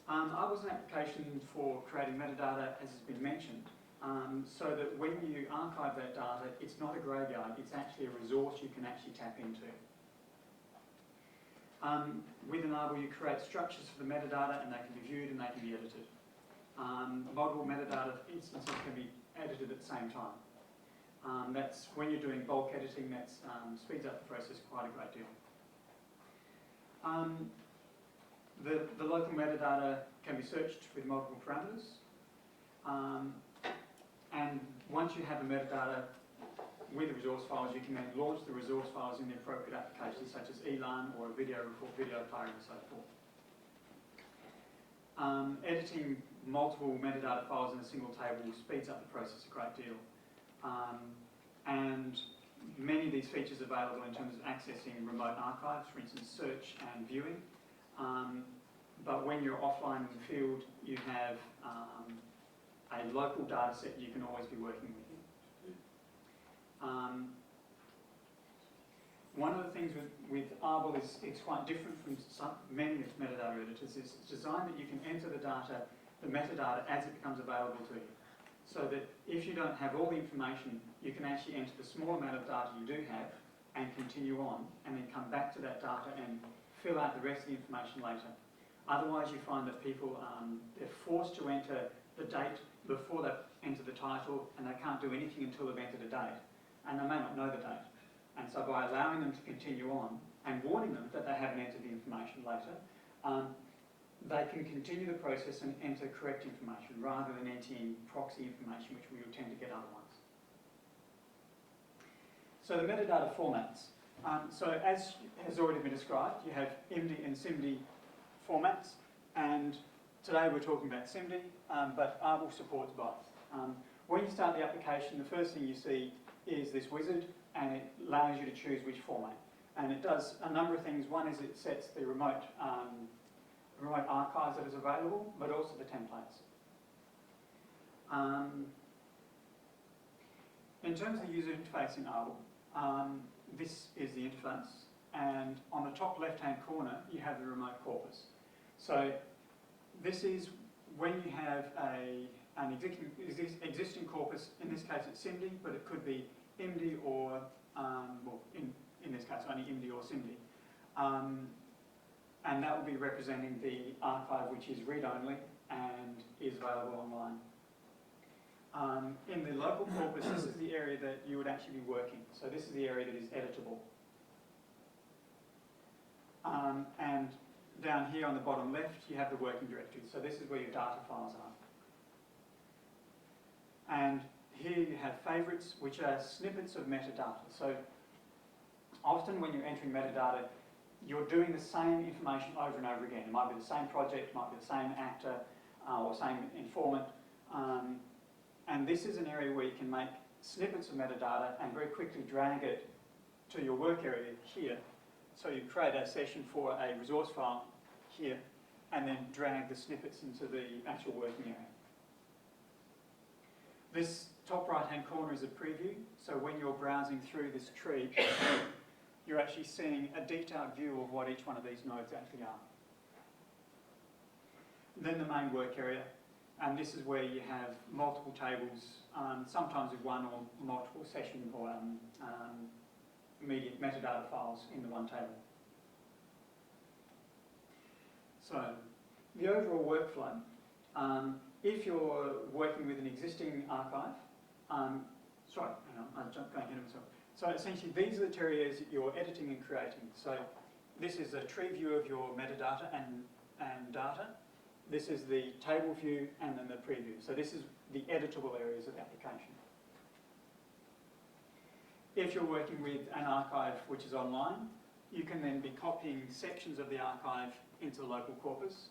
Arbor is an application for creating metadata, as has been mentioned, so that when you archive that data, it's not a graveyard, it's actually a resource you can actually tap into. With an Arbor, you create structures for the metadata, and they can be viewed and they can be edited. Multiple metadata instances can be edited at the same time. That's when you're doing bulk editing, that speeds up the process quite a great deal. The local metadata can be searched with multiple parameters. And once you have the metadata with the resource files, you can then launch the resource files in the appropriate applications such as ELAN or a video report, video player, and so forth. Editing multiple metadata files in a single table speeds up the process a great deal. And many of these features are available in terms of accessing remote archives, for instance, search and viewing. But when you're offline in the field, you have a local data set you can always be working with. One of the things with Arbor is it's quite different from many of its metadata editors. It's designed that you can enter the data, the metadata, as it becomes available to you. So that if you don't have all the information, you can actually enter the small amount of data you do have and continue on, and then come back to that data and fill out the rest of the information later. Otherwise, you find that people, they're forced to enter the date before they enter the title, and they can't do anything until they've entered a date. And they may not know the date. And so by allowing them to continue on and warning them that they haven't entered the information later, they can continue the process and enter correct information rather than entering proxy information, which we would tend to get otherwise. So the metadata formats. So as has already been described, you have IMD and SIMD formats, and today we're talking about SIMD, but Arbor supports both. When you start the application, the first thing you see is this wizard, and it allows you to choose which format. And it does a number of things. One is it sets the remote archives that is available, but also the templates. In terms of the user interface in Arbor, this is the interface, and on the top left-hand corner, you have the remote corpus. So this is when you have an existing corpus. In this case, it's SIMD, but it could be IMD or, well, in this case, only IMD or SIMD. And that will be representing the archive, which is read-only and is available online. In the local corpus, this is the area that you would actually be working. So this is the area that is editable. And down here on the bottom left, you have the working directory. So this is where your data files are. And here you have favourites, which are snippets of metadata. So often when you're entering metadata, you're doing the same information over and over again. It might be the same project, it might be the same actor or same informant. And this is an area where you can make snippets of metadata and very quickly drag it to your work area here. So you create a session for a resource file here, and then drag the snippets into the actual working area. This top right-hand corner is a preview. So when you're browsing through this tree, you're actually seeing a detailed view of what each one of these nodes actually are. Then the main work area, and this is where you have multiple tables, sometimes with one or multiple session or immediate metadata files in the one table. So the overall workflow, if you're working with an existing archive, sorry, hang on, I'm going ahead of myself. So essentially, these are the areas that you're editing and creating. So this is a tree view of your metadata and data. This is the table view and then the preview. So this is the editable areas of the application. If you're working with an archive which is online, you can then be copying sections of the archive into the local corpus.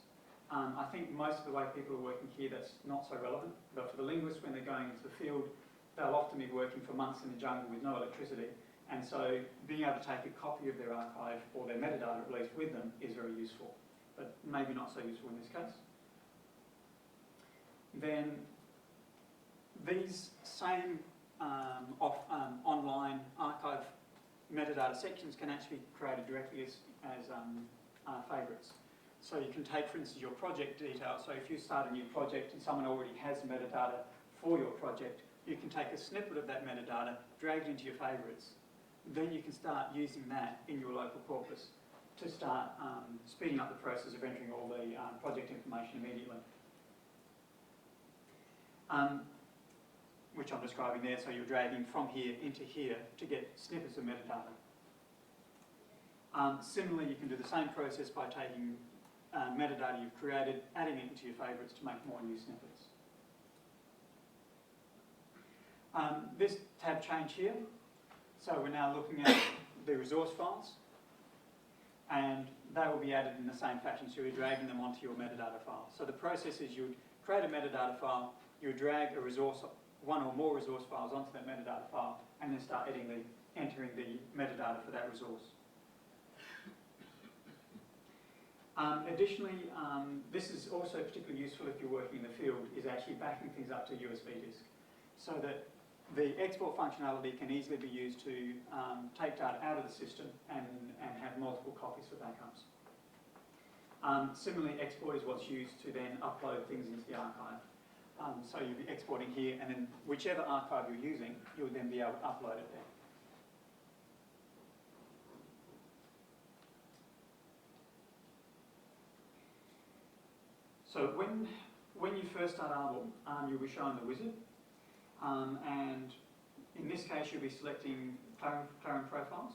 I think most of the way people are working here, that's not so relevant. But for the linguists, when they're going into the field, they'll often be working for months in the jungle with no electricity. And so being able to take a copy of their archive, or their metadata at least, with them is very useful. But maybe not so useful in this case. Then these same online archive metadata sections can actually be created directly as favourites. So you can take, for instance, your project details. So if you start a new project and someone already has metadata for your project, you can take a snippet of that metadata, drag it into your favourites. Then you can start using that in your local corpus to start speeding up the process of entering all the project information immediately. Which I'm describing there, so you're dragging from here into here to get snippets of metadata. Similarly, you can do the same process by taking metadata you've created, adding it into your favourites to make more new snippets. This tab change here, so we're now looking at the resource files, and they will be added in the same fashion, so you're dragging them onto your metadata file. So the process is you would create a metadata file, you would drag a resource, one or more resource files onto that metadata file, and then start entering the metadata for that resource. Additionally, this is also particularly useful if you're working in the field, is actually backing things up to USB disk, so that the export functionality can easily be used to take data out of the system and have multiple copies for backups. Similarly, export is what's used to then upload things into the archive. So you'll be exporting here, and then whichever archive you're using, you'll then be able to upload it there. So when you first start Arbor, you'll be shown the wizard, and in this case you'll be selecting Clarion profiles.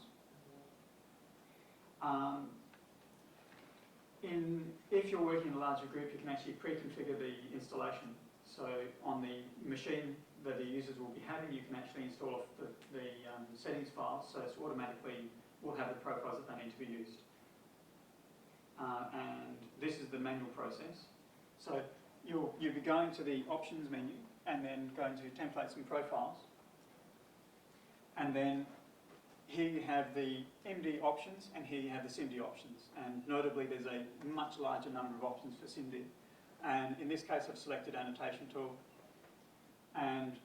If you're working in a larger group, you can actually pre-configure the installation. So on the machine that the users will be having, you can actually install the settings files, so it's automatically will have the profiles that they need to be used. And this is the manual process. So you'll be going to the options menu and then going to templates and profiles. And then here you have the MD options and here you have the SIMD options. And notably there's a much larger number of options for SIMD. And in this case I've selected annotation tool. And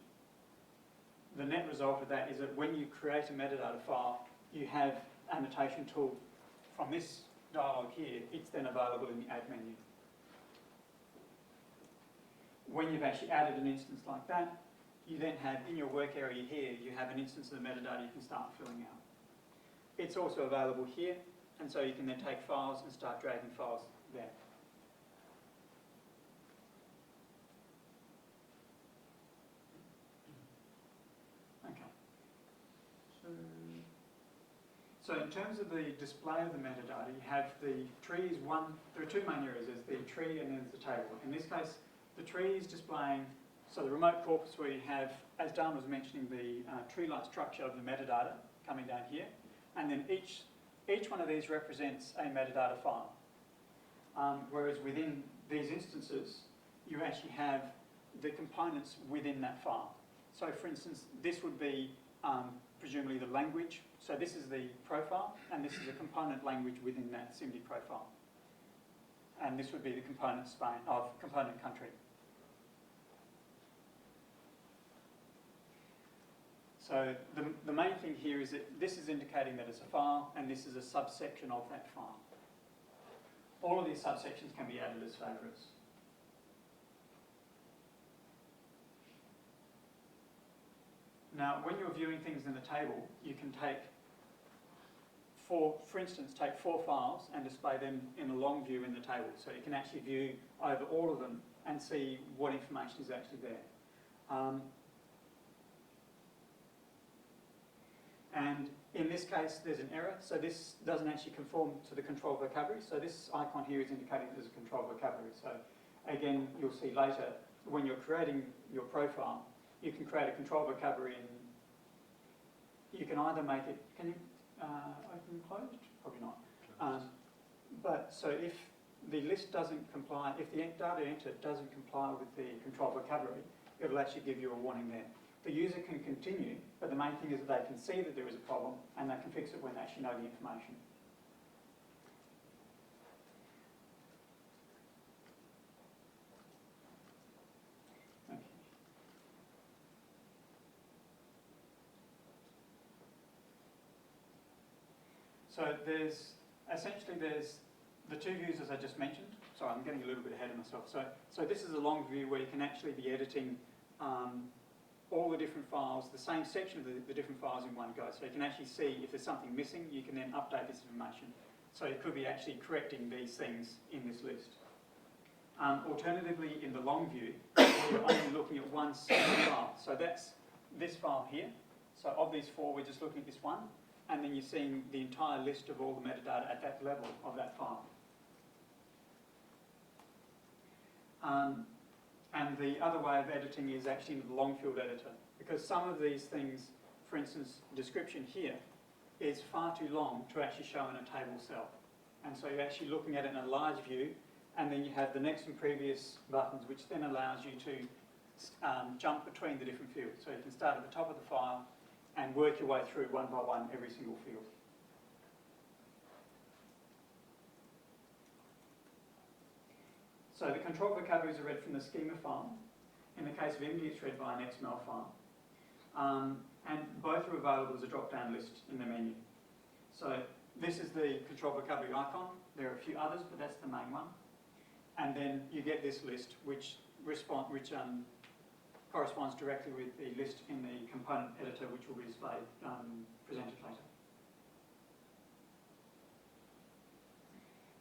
the net result of that is that when you create a metadata file, you have annotation tool from this dialog here, it's then available in the add menu. When you've actually added an instance like that, you then have in your work area here, you have an instance of the metadata you can start filling out. It's also available here, and so you can then take files and start dragging files there. Okay. So in terms of the display of the metadata, you have the trees there are two main areas, there's the tree and then there's the table. In this case, the tree is displaying, so the remote corpus where you have, as Dan was mentioning, the tree-like structure of the metadata coming down here, and then each one of these represents a metadata file. Whereas within these instances, you actually have the components within that file. So for instance, this would be presumably the language. So this is the profile, and this is a component language within that SIMD profile. And this would be the component component country. So the main thing here is that this is indicating that it's a file, and this is a subsection of that file. All of these subsections can be added as favourites. Now, when you're viewing things in the table, you can take for instance, take 4 files and display them in a long view in the table. So you can actually view over all of them and see what information is actually there. And in this case, there's an error. So this doesn't actually conform to the control vocabulary. So this icon here is indicating there's a control vocabulary. So again, you'll see later, when you're creating your profile, you can create a control vocabulary and you can either make it, can you open and closed? Probably not. But so if the list doesn't comply, if the data entered doesn't comply with the control vocabulary, it'll actually give you a warning there. The user can continue, but the main thing is that they can see that there is a problem and they can fix it when they actually know the information. Okay. So there's the two views as I just mentioned. Sorry, I'm getting a little bit ahead of myself. So this is a long view where you can actually be editing all the different files, the same section of the different files in one go. So you can actually see if there's something missing, you can then update this information. So it could be actually correcting these things in this list. Alternatively, in the long view, we're only looking at one single file. So that's this file here. So of these four, we're just looking at this one. And then you're seeing the entire list of all the metadata at that level of that file. And the other way of editing is actually in the long field editor, because some of these things, for instance, description here, is far too long to actually show in a table cell. And so you're actually looking at it in a large view, and then you have the next and previous buttons, which then allows you to jump between the different fields. So you can start at the top of the file and work your way through one by one every single field. So the control vocabularies are read from the schema file. In the case of MD, it's read by an XML file. And both are available as a drop-down list in the menu. So this is the control vocabulary icon. There are a few others, but that's the main one. And then you get this list, which corresponds directly with the list in the component editor, which will be displayed, presented later.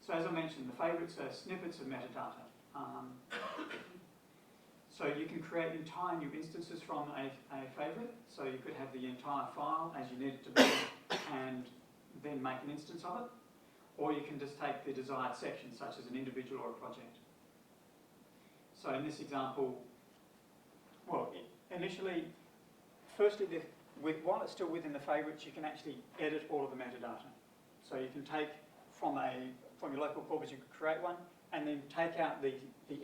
So as I mentioned, the favourites are snippets of metadata. So you can create entire new instances from a favourite. So you could have the entire file as you need it to be and then make an instance of it. Or you can just take the desired section, such as an individual or a project. So in this example, well, initially, firstly, while it's still within the favourites, you can actually edit all of the metadata. So you can take from your local corpus, you could create one, and then take out the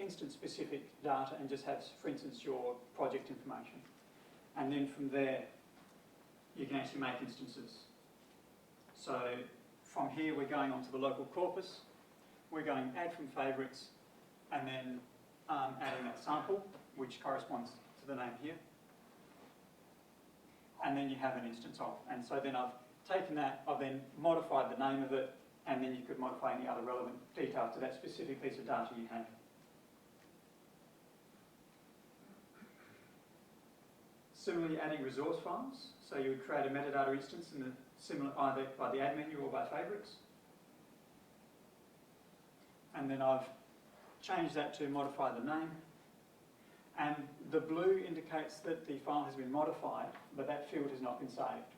instance-specific data and just have, for instance, your project information. And then from there, you can actually make instances. So from here, we're going on to the local corpus. We're going add from favourites, and then adding that sample, which corresponds to the name here. And then you have an instance of. And so then I've taken that, I've then modified the name of it, and then you could modify any other relevant details to that specific piece of data you have. Similarly, adding resource files. So you would create a metadata instance in the similar, either by the add menu or by favourites. And then I've changed that to modify the name. And the blue indicates that the file has been modified, but that field has not been saved.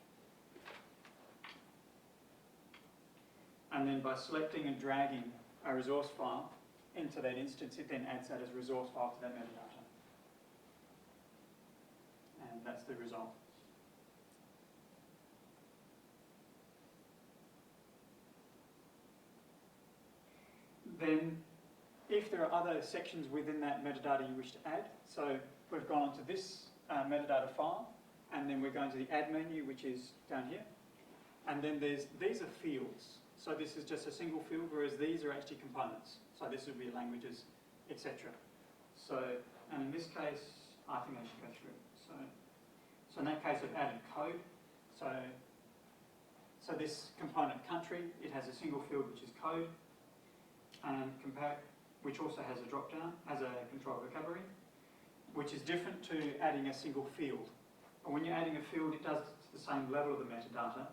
And then by selecting and dragging a resource file into that instance, it then adds that as a resource file to that metadata. And that's the result. Then, if there are other sections within that metadata you wish to add, so we've gone on to this metadata file, and then we're going to the add menu, which is down here. And then these are fields. So this is just a single field, whereas these are actually components. So this would be languages, etc. So, and in this case, I think I should go through it. So in that case, I've added code. So this component country, it has a single field which is code, and which also has a drop-down, has a control vocabulary, which is different to adding a single field. And when you're adding a field, it does the same level of the metadata,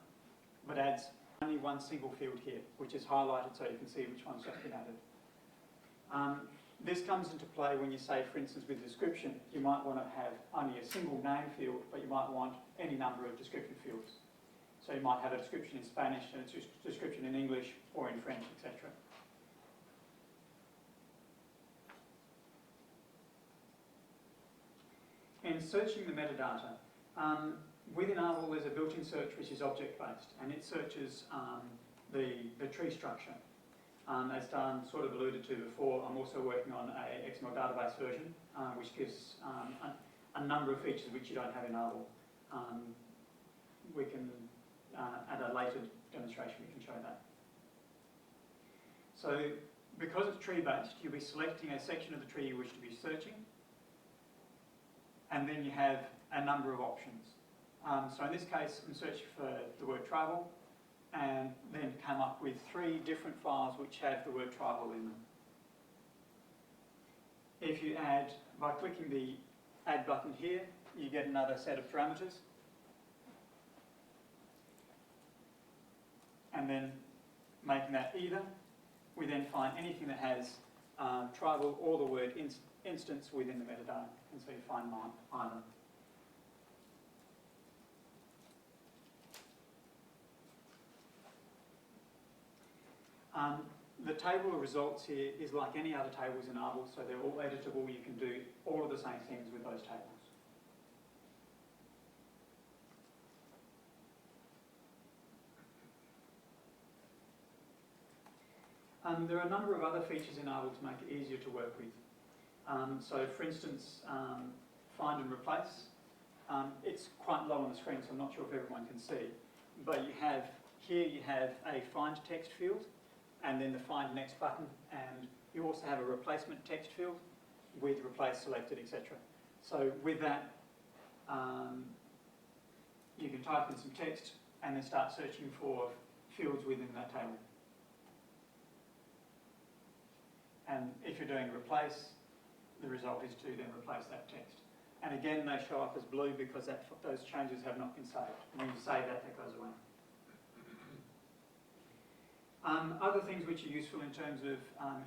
but adds only one single field here, which is highlighted so you can see which one's just been added. This comes into play when you say, for instance, with description, you might want to have only a single name field, but you might want any number of description fields. So you might have a description in Spanish and a description in English or in French, etc. In searching the metadata, within Arval there's a built-in search which is object-based, and it searches the tree structure. As Dan sort of alluded to before, I'm also working on a XML database version, which gives a number of features which you don't have in Arval. We can, at a later demonstration, we can show that. So, because it's tree-based, you'll be selecting a section of the tree you wish to be searching, and then you have a number of options. So in this case, I'm searching for the word travel, and then come up with 3 different files which have the word tribal in them. If you add, by clicking the add button here, you get another set of parameters. And then making that either, we then find anything that has tribal or the word instance within the metadata. And so you find either. The table of results here is like any other tables in ARBL, so they're all editable. You can do all of the same things with those tables. There are a number of other features in ARBL to make it easier to work with. So for instance, find and replace. It's quite low on the screen, so I'm not sure if everyone can see. But you have a find text field, and then the find next button, and you also have a replacement text field with replace selected, etc. So with that, you can type in some text and then start searching for fields within that table. And if you're doing replace, the result is to then replace that text. And again, they show up as blue because those changes have not been saved. When you save that, that goes away. Other things which are useful in terms of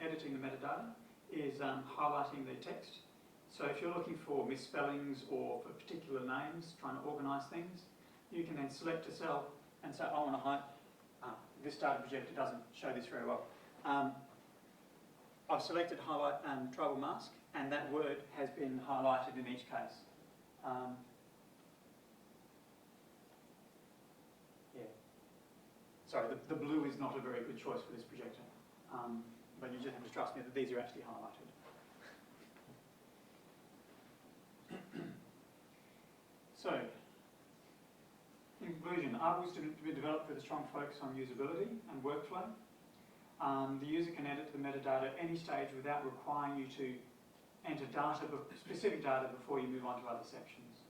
editing the metadata is highlighting the text. So if you're looking for misspellings or for particular names, trying to organise things, you can then select a cell and say, I want to highlight, this data projector doesn't show this very well. I've selected highlight tribal mask, and that word has been highlighted in each case. Sorry, the blue is not a very good choice for this projector, but you just have to trust me that these are actually highlighted. So, in conclusion, ARBL is to be developed with a strong focus on usability and workflow. The user can edit the metadata at any stage without requiring you to enter specific data before you move on to other sections.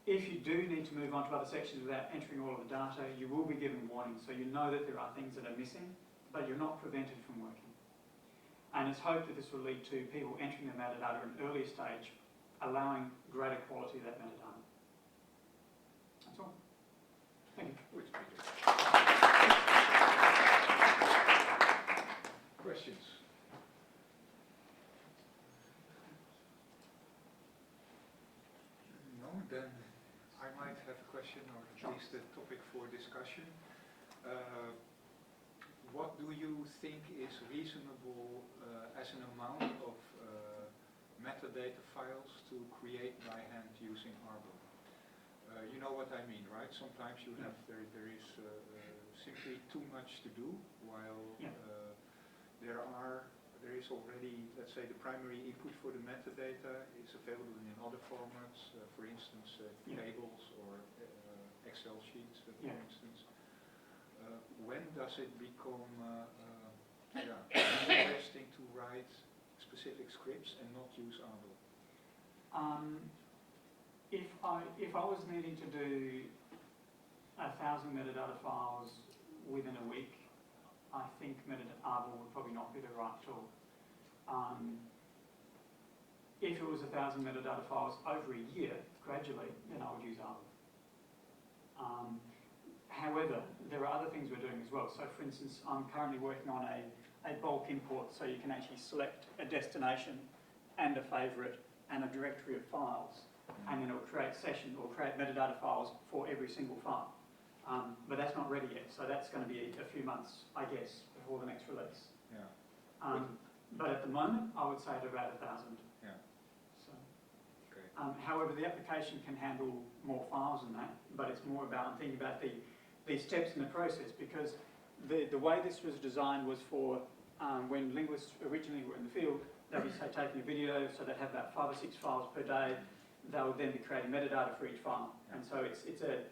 If you do need to move on to other sections without entering all of the data, you will be given warnings, so you know that there are things that are missing, but you're not prevented from working. And it's hoped that this will lead to people entering the metadata at an earlier stage, allowing greater quality of that metadata. That's all. Thank you. Questions? No, then I might have a question, or at least a topic for discussion. What do you think is reasonable as an amount of metadata files to create by hand using ARBL? You know what I mean, right? Sometimes you have there is simply too much to do, while there is already, let's say, the primary input for the metadata is available in other formats, for instance, tables or Excel sheets, for instance. When does it become interesting to write specific scripts and not use ARBL? If I was needing to do 1,000 metadata files within a week, I think ARBL would probably not be the right tool. If it was 1,000 metadata files over a year, gradually, then I would use ARBL. However, there are other things we're doing as well. So for instance, I'm currently working on a bulk import, so you can actually select a destination and a favourite and a directory of files, and then it will create metadata files for every single file. But that's not ready yet, so that's going to be a few months, I guess, before the next release. Yeah. But at the moment, I would say at about 1,000. Yeah. So, okay. However, the application can handle more files than that, but it's more about thinking about the steps in the process, because the way this was designed was for when linguists originally were in the field, they would say taking a video, so they'd have about 5 or 6 files per day. They would then be creating metadata for each file, and so it's a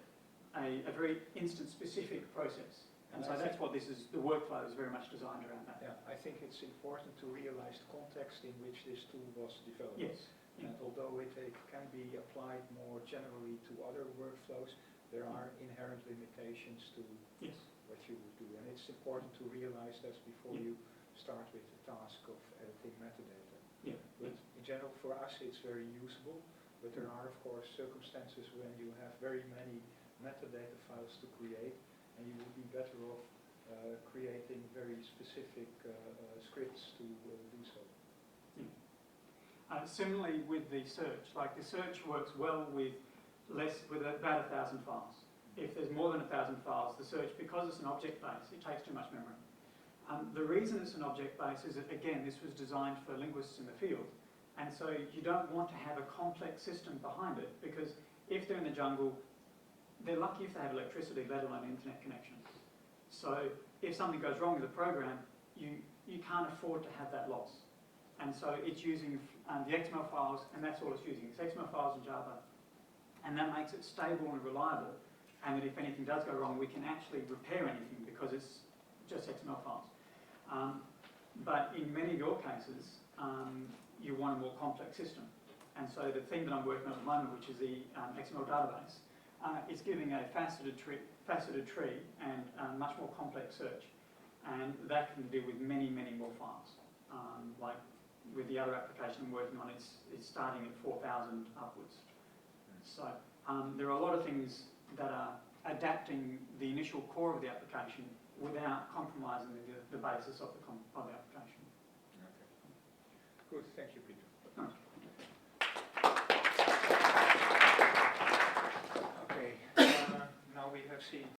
very instance-specific process. And so that's what this is, the workflow is very much designed around that. Yeah, I think it's important to realize the context in which this tool was developed. Yes. And although it can be applied more generally to other workflows, There are inherent limitations to Yes. what you would do, and it's important to realize that before Yeah. you start with the task of editing metadata. Yeah. But in general, for us, it's very usable, but there are, of course, circumstances when you have very many metadata files to create, and you would be better off creating very specific scripts to do so. Similarly with the search, like the search works well with about 1,000 files. If there's more than 1,000 files, the search, because it's an object base, it takes too much memory. The reason it's an object base is that, again, this was designed for linguists in the field, and so you don't want to have a complex system behind it, because if they're in the jungle, they're lucky if they have electricity, let alone internet connection. So if something goes wrong with the program, you can't afford to have that loss. And so it's using the XML files, and that's all it's using. It's XML files in Java, and that makes it stable and reliable, and that if anything does go wrong, we can actually repair anything because it's just XML files. But in many of your cases, you want a more complex system. And so the thing that I'm working on at the moment, which is the XML database, is giving a faceted tree and a much more complex search. And that can deal with many, many more files. Like with the other application I'm working on, it's starting at 4,000 upwards. So there are a lot of things that are adapting the initial core of the application without compromising the basis of the application. Okay. Good, thank you, Peter. No. Okay, now we have seen